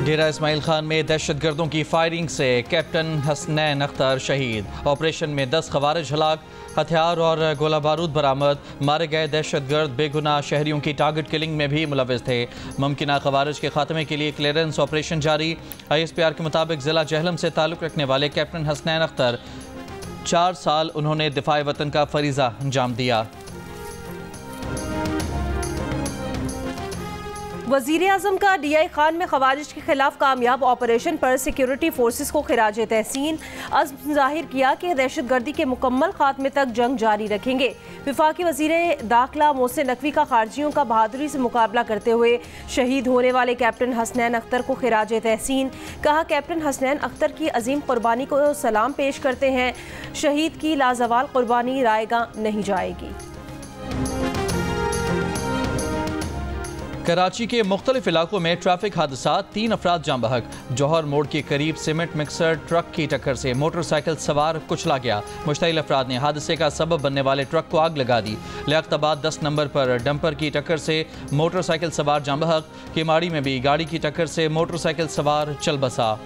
डेरा इस्माइल खान में दहशतगर्दों की फायरिंग से कैप्टन हसनैन अख्तर शहीद। ऑपरेशन में 10 खवारिज हलाक, हथियार और गोला बारूद बरामद। मारे गए दहशतगर्द बेगुनाह शहरियों की टारगेट किलिंग में भी मुलविस थे। मुमकिना खवारिज के खात्मे के लिए क्लियरेंस ऑपरेशन जारी। ISPR के मुताबिक जिला जहलम से ताल्लुक़ रखने वाले कैप्टन हसनैन अख्तर 4 साल उन्होंने दिफाए वतन का फरीज़ा अंजाम दिया। वज़ीर आज़म का DI खान में खवारिज के खिलाफ कामयाब ऑपरेशन पर सिक्योरिटी फोर्सेस को खिराज तहसीन। अज़्म जाहिर किया कि दहशतगर्दी के मुकम्मल खात्मे तक जंग जारी रखेंगे। वफाकी वज़ीर दाखिला मोहसिन नकवी का खारजियों का बहादुरी से मुकाबला करते हुए शहीद होने वाले कैप्टन हसनैन अख्तर को खिराज तहसीन। कहा, कैप्टन हसनैन अख्तर की अजीम कुर्बानी को सलाम पेश करते हैं। शहीद की लाजवाल कुर्बानी रायगा नहीं जाएगी। कराची के मुख्तलिफ इलाकों में ट्रैफिक हादसा, 3 अफराद जाँ बहक। जौहर मोड़ के करीब सीमेंट मिक्सर ट्रक की टक्कर से मोटरसाइकिल सवार कुचला गया। मुश्तइल अफराद ने हादसे का सबब बनने वाले ट्रक को आग लगा दी। लियाकताबाद 10 नंबर पर डंपर की टक्कर से मोटरसाइकिल सवार जाँ बहक। केमाड़ी में भी गाड़ी की टक्कर से मोटरसाइकिल सवार चल बसा।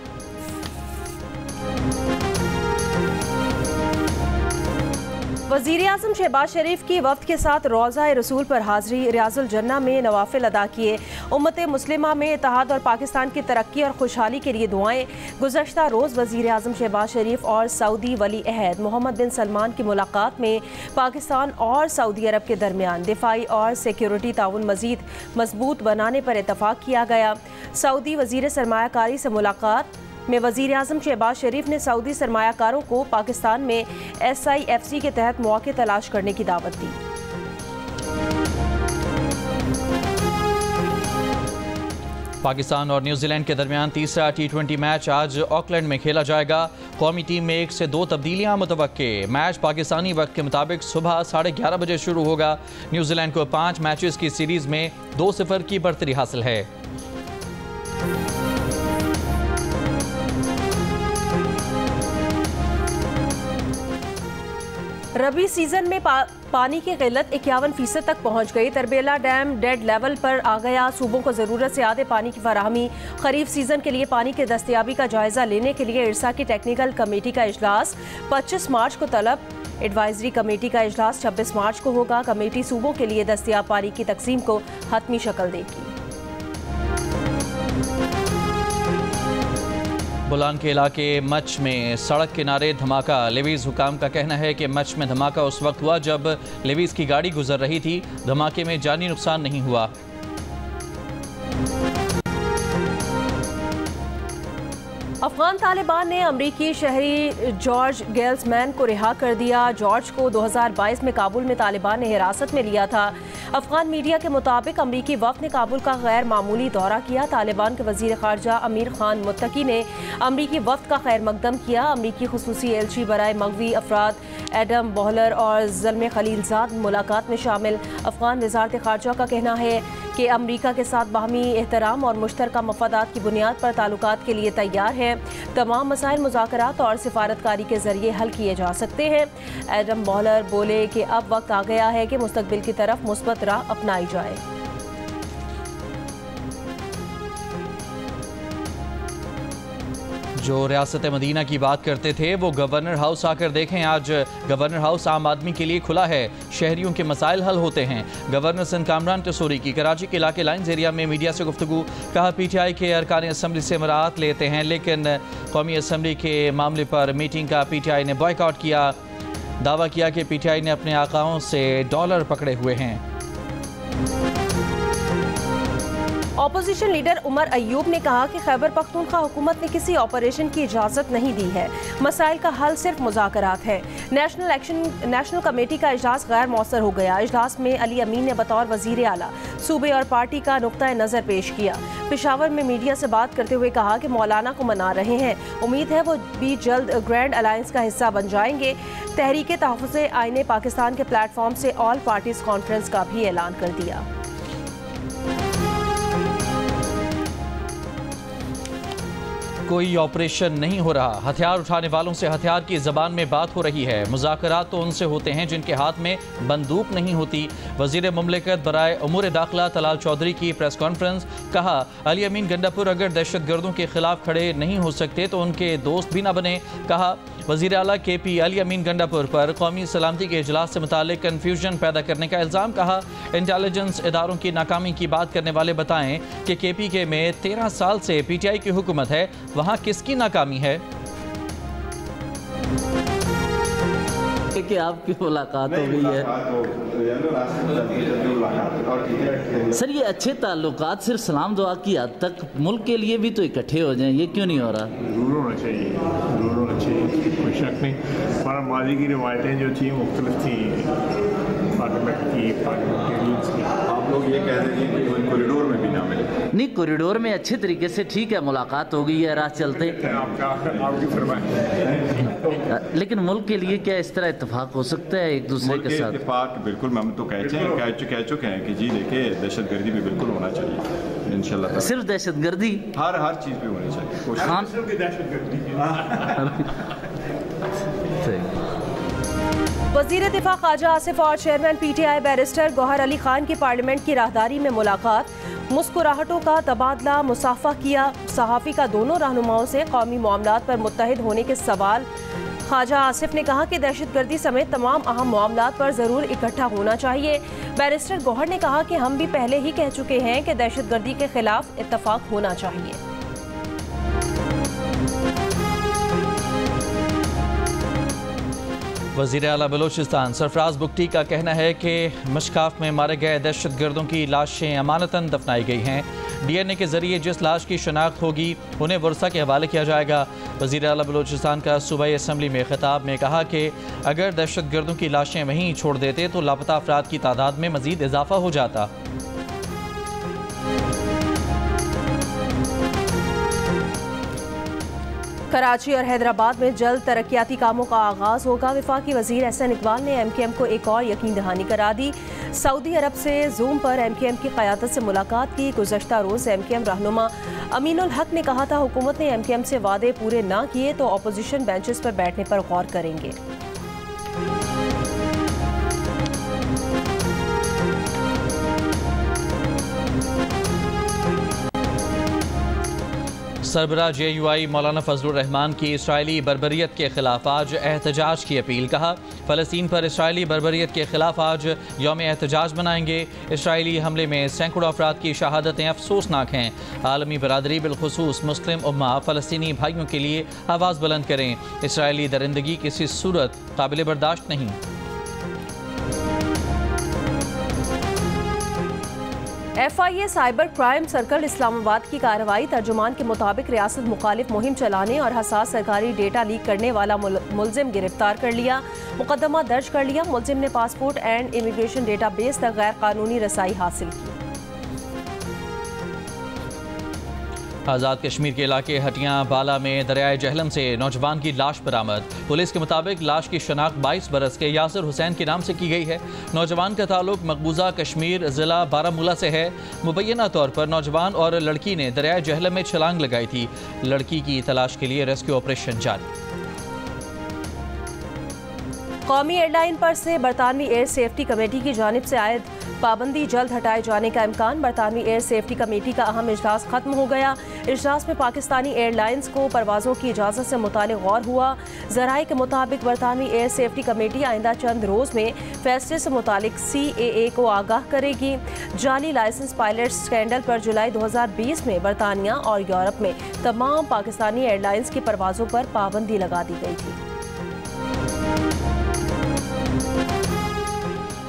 वज़ीर आज़म शहबाज शरीफ की वफ्द के साथ रोज़ा रसूल पर हाज़री। रियाजुल जन्ना में नवाफिल अदा किए। उम्मत मुस्लिमा में इत्तेहाद और पाकिस्तान की तरक्की और खुशहाली के लिए दुआएं। गुज़श्ता रोज़ वज़ीर आज़म शहबाज शरीफ और सऊदी वली अहद मोहम्मद बिन सलमान की मुलाकात में पाकिस्तान और सऊदी अरब के दरमियान दिफाई और सिक्योरिटी ताउन मज़ीद मजबूत बनाने पर इत्तफ़ाक़ किया गया। सऊदी वज़ीर सरमायाकारी से मुलाकात में वज़ीर आज़म शहबाज शरीफ ने सऊदी सरमायाकारों को पाकिस्तान में SIFC के तहत मौके तलाश करने की दावत दी। पाकिस्तान और न्यूजीलैंड के दरमियान तीसरा T20 मैच आज ऑकलैंड में खेला जाएगा। कौमी टीम में 1 से 2 तब्दीलियां मुतवक्के। मैच पाकिस्तानी वक्त के मुताबिक सुबह 11:30 बजे शुरू होगा। न्यूजीलैंड को 5 मैचेस की सीरीज में 2-0 की बढ़तरी हासिल है। रबी सीजन में पानी की किल्लत 51% तक पहुँच गई। तरबेला डैम डेड लेवल पर आ गया। सूबों को ज़रूरत से ज़्यादा पानी की फराहमी। खरीफ सीजन के लिए पानी की दस्तयाबी का जायजा लेने के लिए इरसा की टेक्निकल कमेटी का इजलास 25 मार्च को तलब। एडवाइजरी कमेटी का इजलास 26 मार्च को होगा। कमेटी सूबों के लिए दस्तयाब पानी की तकसीम को हतमी शक्ल देगी। बुलान के इलाके मच में सड़क किनारे धमाका। लेवीज हुकाम का कहना है कि मच में धमाका उस वक्त हुआ जब लेवीज की गाड़ी गुजर रही थी। धमाके में जानी नुकसान नहीं हुआ। अफगान तालिबान ने अमरीकी शहरी जॉर्ज गेल्समैन को रिहा कर दिया। जॉर्ज को 2022 में काबुल में तालिबान ने हिरासत में लिया था। अफगान मीडिया के मुताबिक अमरीकी वफ़द ने काबुल का गैर मामूली दौरा किया। तालिबान के वज़ीर ख़ारजा अमीर खान मुत्तकी ने अमरीकी वफ़द का खैर मकदम किया। अमरीकी खुसूसी एलची बराए मगवी अफराद एडम बोहलर और ज़ल्मे खलीलजाद मुलाकात में शामिल। अफगान वज़ारत ख़ारजा का कहना है कि अमरीका के साथ बाहमी एहतराम और मुश्तरका मफादात की बुनियाद पर ताल्लुकात के लिए तैयार है। तमाम मसाइल मुज़ाकरात और सिफारतकारी के जरिए हल किए जा सकते हैं। एडम बोहलर बोले कि अब वक्त आ गया है कि मुस्तकबिल की तरफ मुस्बत राह अपनाई जाए। जो रियासत मदीना की बात करते थे वो गवर्नर हाउस आकर देखें। आज गवर्नर हाउस आम आदमी के लिए खुला है। शहरियों के मसाइल हल होते हैं। गवर्नर सिंध कामरान टसूरी की कराची के इलाके लाइन्स एरिया में मीडिया से गुफ्तगू। कहा, PTI के अरकान असम्बली से मराहत लेते हैं लेकिन कौमी असम्बली के मामले पर मीटिंग का PTI ने बॉयकॉट किया। दावा किया कि PTI ने अपने आकाओं से डॉलर पकड़े हुए हैं। ऑपोजिशन लीडर उमर अयूब ने कहा कि खैबर पख्तूनख्वा हुकूमत ने किसी ऑपरेशन की इजाज़त नहीं दी है। मसाइल का हल सिर्फ मुज़ाकरात है। नेशनल कमेटी का इजलास गैर मौसर हो गया। इजलास में अली अमीन ने बतौर वज़ीर आला सूबे और पार्टी का नुक्ता नज़र पेश किया। पेशावर में मीडिया से बात करते हुए कहा कि मौलाना को मना रहे हैं। उम्मीद है वो भी जल्द ग्रैंड अलायंस का हिस्सा बन जाएंगे। तहरीक तहफ़्फ़ुज़ आईने पाकिस्तान के प्लेटफॉर्म से ऑल पार्टीज कॉन्फ्रेंस का भी ऐलान कर दिया। कोई ऑपरेशन नहीं हो रहा। हथियार उठाने वालों से हथियार की ज़बान में बात हो रही है। मुज़ाकरात तो उनसे होते हैं जिनके हाथ में बंदूक नहीं होती। वज़ीर मुमलिकत बराए उमूर दाखिला तलाल चौधरी की प्रेस कॉन्फ्रेंस। कहा, अली अमीन गंडापुर अगर दहशत गर्दों के खिलाफ खड़े नहीं हो सकते तो उनके दोस्त भी ना बने। कहा, वज़ीर आला KP अली अमीन गंडापुर पर कौमी सलामती के इजलास से मुतालिक कन्फ्यूजन पैदा करने का इल्ज़ाम। कहा, इंटेलिजेंस इदारों की नाकामी की बात करने वाले बताएं कि KPK में 13 साल से PTI की हुकूमत है, वहाँ किसकी नाकामी है? कि आपकी मुलाकात हो गई है सर, ये अच्छे ताल्लुकात सिर्फ सलाम दुआ की हद तक, मुल्क के लिए भी तो इकट्ठे हो जाएं, ये क्यों नहीं हो रहा? जरूर होना चाहिए, जरूर होना चाहिए, कोई शक नहीं। हमारा माजी की रिवायतें जो थी मुख्तलिफ थी, पार्लियामेंट के रूल्स की। आप लोग ये कह रहे हैं कि कॉरिडोर में भी ना मिले? नहीं, कॉरिडोर में अच्छे तरीके से ठीक है, मुलाकात हो गई है, राह चलते। आपकी फरमाइश, लेकिन मुल्क के लिए क्या इस तरह इत्तेफाक हो सकता है एक दूसरे के साथ? इत्तेफाक बिल्कुल, हम तो कह चुके हैं कि जी देखिए दहशतगर्दी भी बिल्कुल होना चाहिए इंशाल्लाह। सिर्फ दहशतगर्दी हर चीज़ पे होनी चाहिए। खान वज़ीर दिफा ख्वाजा आसिफ और chairman PTI barrister Gohar Ali Khan की पार्लियामेंट की राहदारी में मुलाकात। मुस्कुराहटों का तबादला, मुसाफा किया। सहाफ़ी का दोनों रहनुमाओं से कौमी मामलात पर मुत्तहिद होने के सवाल। ख्वाजा आसिफ ने कहा कि दहशतगर्दी समेत तमाम अहम मामलात पर ज़रूर इकट्ठा होना चाहिए। बैरिस्टर गौहर ने कहा कि हम भी पहले ही कह चुके हैं कि दहशतगर्दी के खिलाफ इत्तफाक होना चाहिए। वज़ीर आला बलोचिस्तान सरफराज बुगटी का कहना है कि मशकाफ में मारे गए दहशत गर्दों की लाशें अमानतन दफनाई गई हैं। DNA के जरिए जिस लाश की शनाख्त होगी उन्हें वर्सा के हवाले किया जाएगा। वज़ीर आला बलोचिस्तान का सूबाई असम्बली में खिताब में कहा कि अगर दहशत गर्दों की लाशें वहीं छोड़ देते तो लापता अफराद की तादाद में मज़ीद इजाफा हो जाता। कराची और हैदराबाद में जल्द तरक्याती कामों का आगाज़ होगा। वफाकी वज़ीर एहसन इकबाल ने MKM को एक और यकीन दहानी करा दी। सऊदी अरब से जूम पर MKM की क़यादत से मुलाकात की। गुज़श्ता रोज़ MKM रहनुमा अमीनुल हक ने कहा था हुकूमत ने MKM से वादे पूरे ना किए तो अपोजिशन बेंचेस पर बैठने पर गौर करेंगे। सरबरा JUI मौलाना फजलुर रहमान की इसराइली बर्बरियत के खिलाफ आज एहतजाज की अपील। कहा, फ़लस्तीन पर इसराइली बर्बरियत के खिलाफ आज यौम एहतजाज मनाएंगे। इसराइली हमले में सैकड़ों अफराद की शहादतें अफसोसनाक हैं। आलमी बरादरी बिलखुसूस मुस्लिम उम्मा फ़लस्तीनी भाइयों के लिए आवाज़ बुलंद करें। इसराइली दरिंदगी किसी सूरत काबिल बर्दाश्त नहीं। FIA cyber crime circle Islamabad की कार्रवाई। तर्जुमान के मुताबिक रियासत मुखालिफ मुहिम चलाने और हसास सरकारी डेटा लीक करने वाला मुलजिम गिरफ्तार कर लिया, मुकदमा दर्ज कर लिया। मुलजिम ने passport and immigration data base तक गैर कानूनी रसाई हासिल की। आज़ाद कश्मीर के इलाके हटियां बाला में दरियाए जहलम से नौजवान की लाश बरामद। पुलिस के मुताबिक लाश की शनाख्त 22 बरस के यासिर हुसैन के नाम से की गई है। नौजवान का ताल्लुक मकबूजा कश्मीर ज़िला बारामूला से है। मुबैना तौर पर नौजवान और लड़की ने दरियाए जहलम में छलांग लगाई थी। लड़की की तलाश के लिए रेस्क्यू ऑपरेशन जारी। कौमी एयरलाइन पर से बरतानवी एयर सेफ्टी कमेटी की जानिब से आयद पाबंदी जल्द हटाए जाने का इम्कान। बरतानवी एयर सेफ्टी कमेटी का अहम इजलास खत्म हो गया। इजलास में पाकिस्तानी एयरलाइंस को परवाज़ों की इजाज़त से मुतालिक गौर हुआ। ज़राए के मुताबिक बरतानवी एयर सेफ्टी कमेटी आइंदा चंद रोज़ में फैसले से मुतालिक CAA को आगाह करेगी। जाली लाइसेंस पायलट स्कैंडल पर जुलाई 2020 में बरतानिया और यूरोप में तमाम पाकिस्तानी एयरलाइंस की परवाज़ों पर पाबंदी लगा दी गई थी।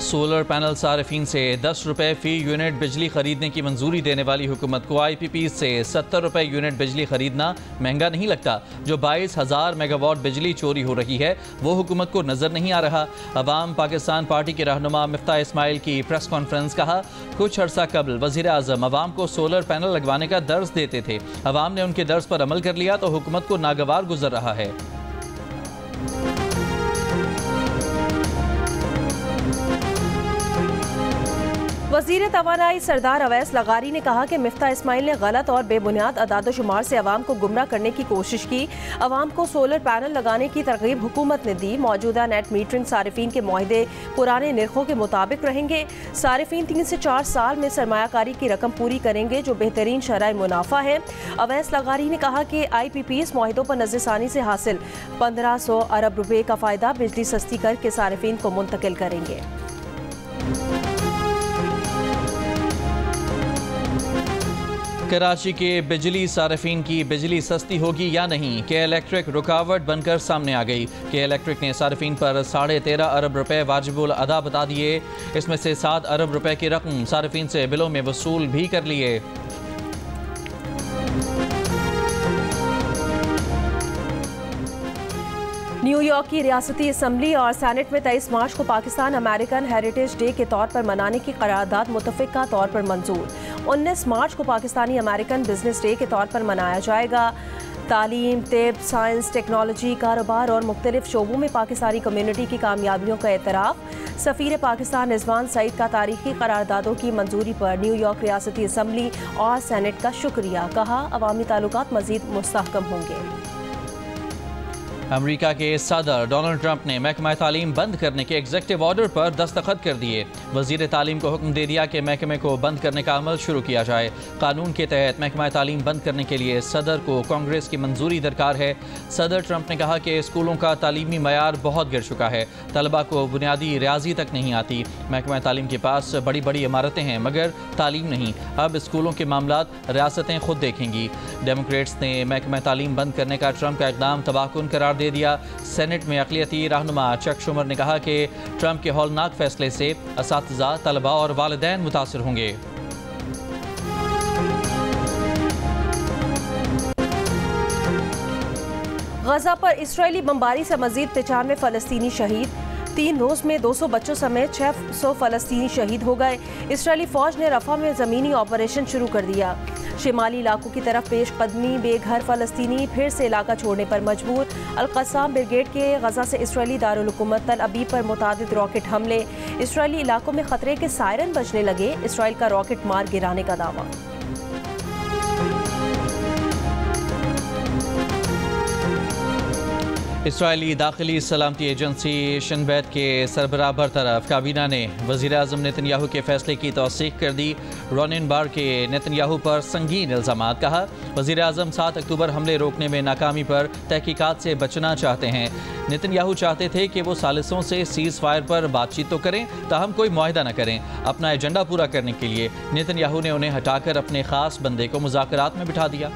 सोलर पैनल सार्फिन से 10 रुपये फ़ी यूनिट बिजली खरीदने की मंजूरी देने वाली हुकूमत को IPP से 70 रुपये यूनिट बिजली खरीदना महंगा नहीं लगता। जो 22,000 मेगावाट बिजली चोरी हो रही है वो हुकूमत को नज़र नहीं आ रहा। अवाम पाकिस्तान पार्टी के रहनुमा मिफ्ता इस्माइल की प्रेस कॉन्फ्रेंस। कहा, कुछ अर्सा कबल वज़ीर आज़म अवाम को सोलर पैनल लगवाने का दर्ज देते थे, अवाम ने उनके दर्ज पर अमल कर लिया तो हुकूमत को नागवार गुजर रहा है। वज़ीर तवानाई सरदार अवैस लगारी ने कहा कि मिफ्ता इस्माइल ने गलत और बेबुनियाद अदाद-ओ-शुमार से अवाम को गुमराह करने की कोशिश की। अवाम को सोलर पैनल लगाने की तरगीब हुकूमत ने दी। मौजूदा नेट मीटरिंग सारिफीन के मुआहदे पुराने निर्खों के मुताबिक रहेंगे। सारिफीन 3 से 4 साल में सरमायाकारी की रकम पूरी करेंगे जो बेहतरीन शरह मुनाफा है। अवैस लगारी ने कहा कि IPPs मुआहदों पर नज़रसानी से हासिल 1500 अरब रुपए का फ़ायदा बिजली सस्ती करके सारिफीन को मुंतकिल करेंगे। कराची के बिजली सारिफीन की बिजली सस्ती होगी या नहीं, के इलेक्ट्रिक रुकावट बनकर सामने आ गई। के इलेक्ट्रिक ने सारिफीन पर 13.5 अरब रुपए वाजिबुल अदा बता दिए। इसमें से 7 अरब रुपए की रकम सारिफीन से बिलों में वसूल भी कर लिए। न्यूयॉर्क की रियासती असम्बली और सेनेट में 23 मार्च को पाकिस्तान अमेरिकन हेरिटेज डे के तौर पर मनाने की करारदाद मुतफ़िक़ा तौर पर मंजूर। 19 मार्च को पाकिस्तानी अमेरिकन बिजनेस डे के तौर पर मनाया जाएगा। तालीम, तिब, साइंस, टेक्नोलॉजी, कारोबार और मुख्तलिफ शोबों में पाकिस्तानी कम्यूनिटी की कामयाबियों का एतराफ़। सफ़ीर पाकिस्तान रिजवान सईद का तारीखी करारदादों की मंजूरी पर न्यूयॉर्क रियासती असम्बली और सेनेट का शुक्रिया। कहा अवामी ताल्लुकात मज़ीद मुस्तहकम होंगे। अमेरिका के सदर डोनाल्ड ट्रंप ने महकमा तालीम बंद करने के एग्जेक्टिव ऑर्डर पर दस्तखत कर दिए। वजीर तालीम को हुक्म दे दिया कि महकमे को बंद करने का अमल शुरू किया जाए। कानून के तहत महकमा तालीम बंद करने के लिए सदर को कांग्रेस की मंजूरी दरकार है। सदर ट्रंप ने कहा कि स्कूलों का तालीमी मयार बहुत गिर चुका है। तलबा को बुनियादी रियाजी तक नहीं आती। महकमा तालीम के पास बड़ी बड़ी इमारतें हैं मगर तालीम नहीं। अब स्कूलों के मामलात रियासतें खुद देखेंगी। डेमोक्रेट्स ने महकमा तालीम बंद करने का ट्रंप का इक़दाम तबाहकुन करार दे दिया। सेनेट में अक़लियती रहनुमा चक शुमर ने कहा कि ट्रंप के हौलनाक फैसले से असातिज़ा, तलबा और वालिदैन मुतासिर होंगे। गजा पर इस्राएली बमबारी से मजीद 95 फ़लस्तीनी शहीद। 3 रोज़ में 200 बच्चों समेत 600 फ़लस्तीनी शहीद हो गए। इस्राएली फ़ौज ने रफ़ा में ज़मीनी ऑपरेशन शुरू कर दिया। शिमाली इलाकों की तरफ पेश कदमी, बेघर फ़लस्तीनी फिर से इलाका छोड़ने पर मजबूर। अल-क़स्साम ब्रिगेड के गजा से इसराइली दारुल हुकूमत तल अबीब पर मुतादिद रॉकेट हमले। इसराइली इलाकों में खतरे के सायरन बजने लगे। इसराइल का रॉकेट मार गिराने का दावा। इसराइली दाखिली सलामती एजेंसी शिन बेत के सरबराह बरतरफ काबीना ने वज़ीर आज़म नेतन्याहू के फैसले की तौसीक़ कर दी। रोनिन बार के नेतन्याहू पर संगीन इल्ज़ामात। कहा वज़ीर आज़म 7 अक्टूबर हमले रोकने में नाकामी पर तहकीकात से बचना चाहते हैं। नेतन्याहू चाहते थे कि वो सालिसों से सीज़ फायर पर बातचीत तो करें ताहम कोई मुआहिदा न करें। अपना एजेंडा पूरा करने के लिए नेतन्याहू ने उन्हें हटाकर अपने ख़ास बंदे को मुज़ाकरात में बिठा दिया।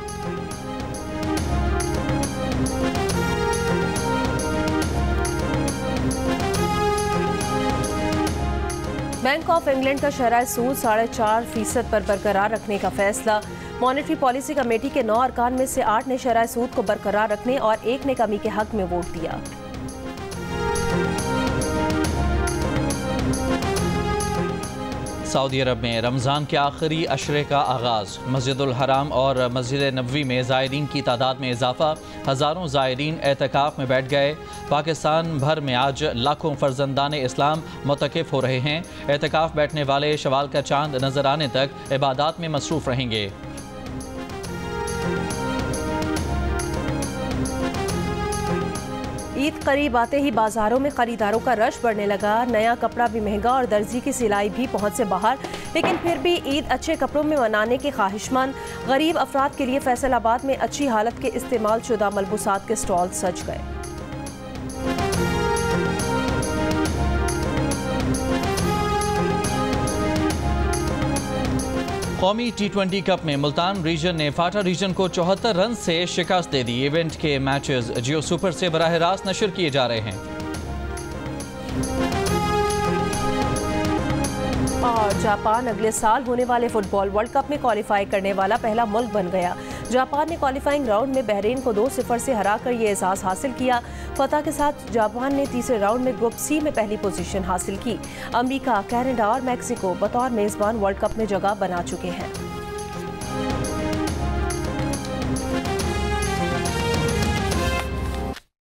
बैंक ऑफ इंग्लैंड का शरह सूद 4.5% पर बरकरार रखने का फैसला। मॉनेटरी पॉलिसी कमेटी के 9 अरकान में से 8 ने शरह सूद को बरकरार रखने और 1 ने कमी के हक में वोट दिया। सऊदी अरब में रमज़ान के आखिरी अशरे का आगाज़। मस्जिदुल हराम और मस्जिद नबवी में ज़ायरीन की तादाद में इजाफा। हज़ारों ज़ायरीन एतकाफ़ में बैठ गए। पाकिस्तान भर में आज लाखों फर्जंदान इस्लाम मुतकिफ़ हो रहे हैं। एतकाफ़ बैठने वाले शवाल का चांद नजर आने तक इबादत में मसरूफ़ रहेंगे। ईद करीब आते ही बाजारों में खरीदारों का रश बढ़ने लगा। नया कपड़ा भी महंगा और दर्जी की सिलाई भी पहुंच से बाहर। लेकिन फिर भी ईद अच्छे कपड़ों में मनाने के ख्वाहिशमंद गरीब अफराद के लिए फैसलाबाद में अच्छी हालत के इस्तेमाल शुदा मलबूसात के स्टॉल सज गए। कौमी T20 कप में मुल्तान रीजन ने फाटा रीजन को 74 रन से शिकस्त दे दी। इवेंट के मैचेस जियो सुपर से बराह रास्त नशर किए जा रहे हैं। और जापान अगले साल होने वाले फुटबॉल वर्ल्ड कप में क्वालिफाई करने वाला पहला मुल्क बन गया। जापान ने क्वालिफाइंग राउंड में बहरीन को 2-0 से हराकर ये एजाज हासिल किया। फतह के साथ जापान ने तीसरे राउंड में ग्रुप सी में पहली पोजीशन हासिल की। अमेरिका, कनाडा और मैक्सिको बतौर मेजबान वर्ल्ड कप में जगह बना चुके हैं।